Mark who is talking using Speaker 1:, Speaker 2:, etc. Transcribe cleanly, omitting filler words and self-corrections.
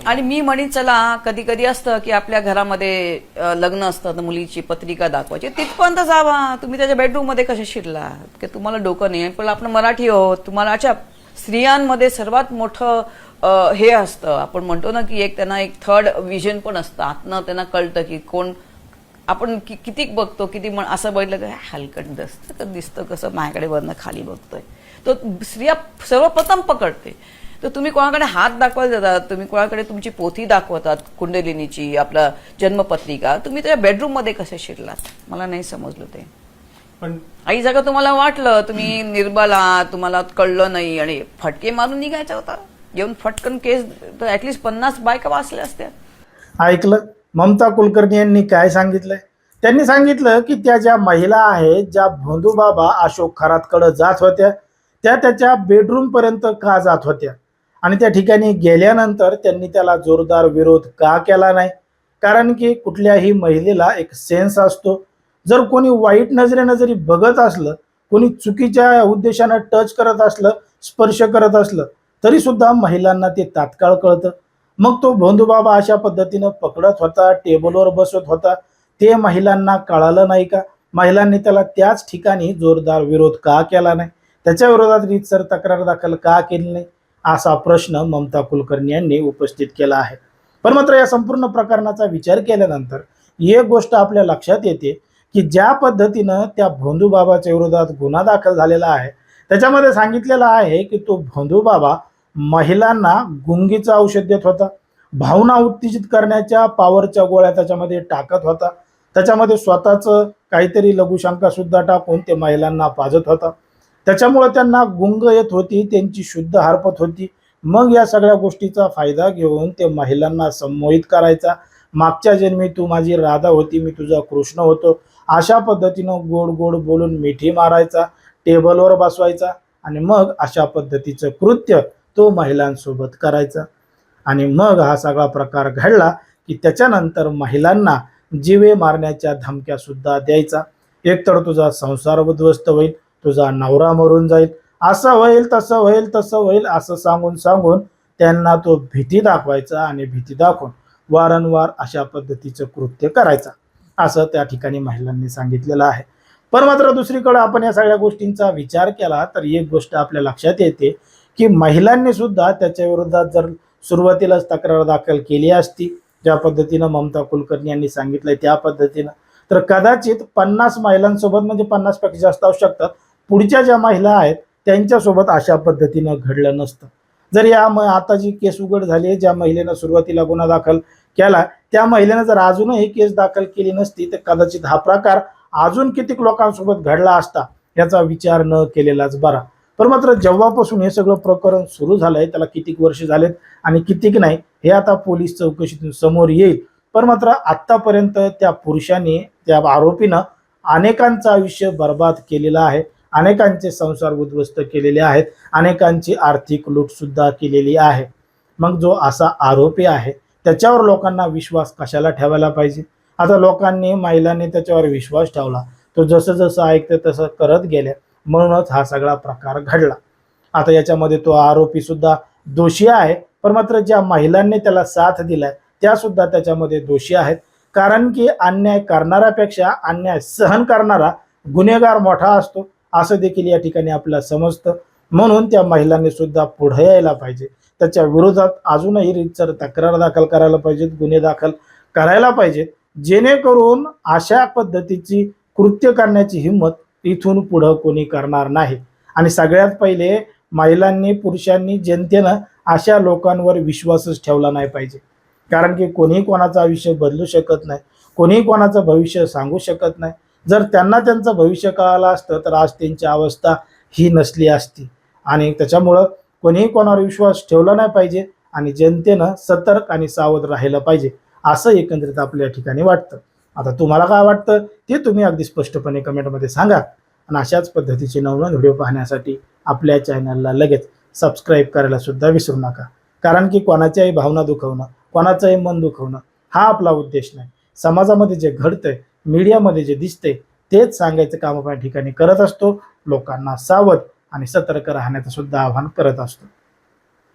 Speaker 1: आणि मी म्हणेन चला कधी कधी असतं की आपल्या घरामध्ये लग्न असतं तर मुलीची पत्रिका दाखवायची, तिथपर्यंत जावा. तुम्ही त्याच्या बेडरूम मध्ये कसे शिरला की तुम्हाला डोकं नाही. पण आपण मराठी आहोत, तुम्हाला अच्छा स्त्रियांमध्ये सर्वात मोठं हे असतं, आपण म्हणतो ना की एक त्यांना एक थर्ड विजन पण असतं. आतनं त्यांना कळतं की कोण आपण किती बघतो, किती असं बघितलं की हलकट दिसतं कसं माझ्याकडे वरनं खाली बघतोय, तो स्त्रिया सर्वप्रथम पकडते. तर तुम्ही कोणाकडे हात दाखवायला जातात, तुम्ही कोणाकडे तुमची पोथी दाखवतात कुंडलिनीची, आपला जन्मपत्रिका, तुम्ही त्याच्या बेडरूम मध्ये कसे शिरलात मला नाही समजलं ते.
Speaker 2: पण
Speaker 1: आई जागा तुम्हाला वाटलं तुम्ही निर्बला, तुम्हाला कळलं नाही आणि फटके मारून निघायचा होता. येऊन फटकन केस तर ऍटलीस्ट 50 बायका वाचल्या असत्या.
Speaker 3: ऐकलं ममता कुलकर्णी यांनी काय सांगितलंय? त्यांनी सांगितलं की त्या ज्या महिला आहेत, ज्या भोंदूबाबा अशोक खरातकडे जात होत्या, त्या त्याच्या बेडरूम पर्यंत का जात होत्या आणि त्या ठिकाणी गेल्यानंतर त्यांनी त्याला जोरदार विरोध का केला नाही? कारण की कुठल्याही महिलेला एक सेन्स असतो. जर कोणी वाईट नजरेनं जरी बघत असलं, कोणी चुकीच्या उद्देशानं टच करत असलं, स्पर्श करत असलं, तरी सुद्धा महिलांना ते तात्काळ कळतं. मग तो भोंदूबाबा अशा पद्धतीनं पकडत होता, टेबलवर बसत होता, ते महिलांना कळालं नाही का? महिलांनी त्याला त्याच ठिकाणी जोरदार विरोध का केला नाही? त्याच्या विरोधात रीतसर तक्रार दाखल का केली नाही? असा प्रश्न ममता कुलकर्णी यांनी उपस्थित केला आहे. पण मात्र या संपूर्ण प्रकरणाचा विचार केल्यानंतर एक गोष्ट आपल्या लक्षात येते की ज्या पद्धतीनं त्या भोंदूबाबाच्या विरोधात गुन्हा दाखल झालेला आहे, त्याच्यामध्ये सांगितलेलं आहे की तो भोंदूबाबा महिलांना गुंगीचं औषध देत होता, भावना उत्तेजित करण्याच्या पॉवरच्या गोळ्या त्याच्यामध्ये टाकत होता, त्याच्यामध्ये स्वतःचं काहीतरी लघुशंका सुद्धा टाकून ते महिलांना पाजत होता. त्याच्यामुळे त्यांना गुंग येत होती, त्यांची शुद्ध हरपत होती. मग या सगळ्या गोष्टीचा फायदा घेऊन ते महिलांना संमोहित करायचा. मागच्या जन्मी तू माझी राधा होती, मी तुझा कृष्ण होतो, अशा पद्धतीनं गोड गोड बोलून मिठी मारायचा, टेबलवर बसवायचा आणि मग अशा पद्धतीचं कृत्य तो महिलांसोबत करायचा. आणि मग हा सगळा प्रकार घडला की त्याच्यानंतर महिलांना जीवे मारण्याच्या धमक्या सुद्धा द्यायचा. एकतर तुझा संसार उद्ध्वस्त होईल, तुझा नवरा मरून जाईल, असं होईल, तसं होईल, तसं होईल, असं सांगून सांगून त्यांना तो भीती दाखवायचा आणि भीती दाखवून वारंवार अशा पद्धतीचं कृत्य करायचा, असं त्या ठिकाणी महिलांनी सांगितलेलं आहे. पण मात्र दुसरीकडे आपण या सगळ्या गोष्टींचा विचार केला तर एक गोष्ट आपल्या लक्षात येते की महिलांनी सुद्धा त्याच्या विरोधात जर सुरुवातीलाच तक्रार दाखल केली असती, ज्या पद्धतीनं ममता कुलकर्णी यांनी सांगितलंय त्या पद्धतीनं, तर कदाचित 50 महिलांसोबत, म्हणजे 50 पेक्षा जास्त असू शकतात, पुढच्या ज्या महिला आहेत त्यांच्यासोबत अशा पद्धतीनं घडलं नसतं. जर या आता जी केस उघड झाली, ज्या महिलेनं सुरुवातीला गुन्हा दाखल केला, त्या महिलेनं जर अजूनही केस दाखल केली नसती तर कदाचित हा प्रकार अजून कितीक लोकांसोबत घडला असता याचा विचार न केलेलाच बरा. पण मात्र जेव्हापासून हे सगळं प्रकरण सुरू झालंय, त्याला कितीक वर्ष झालेत आणि कितीक नाही हे आता पोलीस चौकशीतून समोर येईल. पण मात्र आतापर्यंत त्या पुरुषांनी, त्या आरोपीनं अनेकांचं आयुष्य बर्बाद केलेलं आहे, अनेकांचे संसार उद्ध्वस्त केलेले आहेत, अनेकांची आर्थिक लूट सुद्धा केलेली आहे. मग जो असा आरोपी आहे त्याच्यावर लोकांना विश्वास कशाला ठेवायला पाहिजे? आता लोकांनी, महिलांनी त्याच्यावर विश्वास ठेवला, तो जसं जसं ऐकतं तसं करत गेल्या, म्हणूनच हा सगळा प्रकार घडला. आता याच्यामध्ये तो आरोपी सुद्धा दोषी आहे, पण मात्र ज्या महिलांनी त्याला साथ दिलाय त्या सुद्धा त्याच्यामध्ये दोषी आहेत. कारण की अन्याय करणाऱ्यापेक्षा अन्याय सहन करणारा गुन्हेगार मोठा असतो, असं देखील या ठिकाणी आपल्याला समजतं. म्हणून त्या महिलांनी सुद्धा पुढे यायला पाहिजे, त्याच्या विरोधात अजूनही रीतसर तक्रार दाखल करायला पाहिजेत, गुन्हे दाखल करायला पाहिजेत, जेणेकरून अशा पद्धतीची कृत्य करण्याची हिंमत इथून पुढं कोणी करणार नाही. आणि सगळ्यात पहिले महिलांनी, पुरुषांनी, जनतेनं अशा लोकांवर विश्वासच ठेवला नाही पाहिजे. कारण की कोणी कोणाचं आयुष्य बदलू शकत नाही, कोणी कोणाचं भविष्य सांगू शकत नाही. जर त्यांना त्यांचं भविष्य कळालं असतं तर आज त्यांची अवस्था ही नसली असती. आणि त्याच्यामुळं कोणीही कोणावर विश्वास ठेवला नाही पाहिजे आणि जनतेनं सतर्क आणि सावध राहिलं पाहिजे, असं एकंदरीत आपल्या ठिकाणी वाटतं. आता तुम्हाला काय वाटतं ते तुम्ही अगदी स्पष्टपणे कमेंटमध्ये सांगा. आणि अशाच पद्धतीचे नवनवीन व्हिडिओ पाहण्यासाठी आपल्या चॅनलला लगेच सबस्क्राईब करायला सुद्धा विसरू नका. कारण की कोणाच्याही भावना दुखवणं, कोणाचंही मन दुखवणं हा आपला उद्देश नाही. समाजामध्ये जे घडतंय, मीडियामध्ये जे दिसतंय तेच सांगायचं काम आपण ठिकाणी करत असतो. लोकांना सावध आणि सतर्क राहण्याचं सुद्धा आवाहन करत असतो.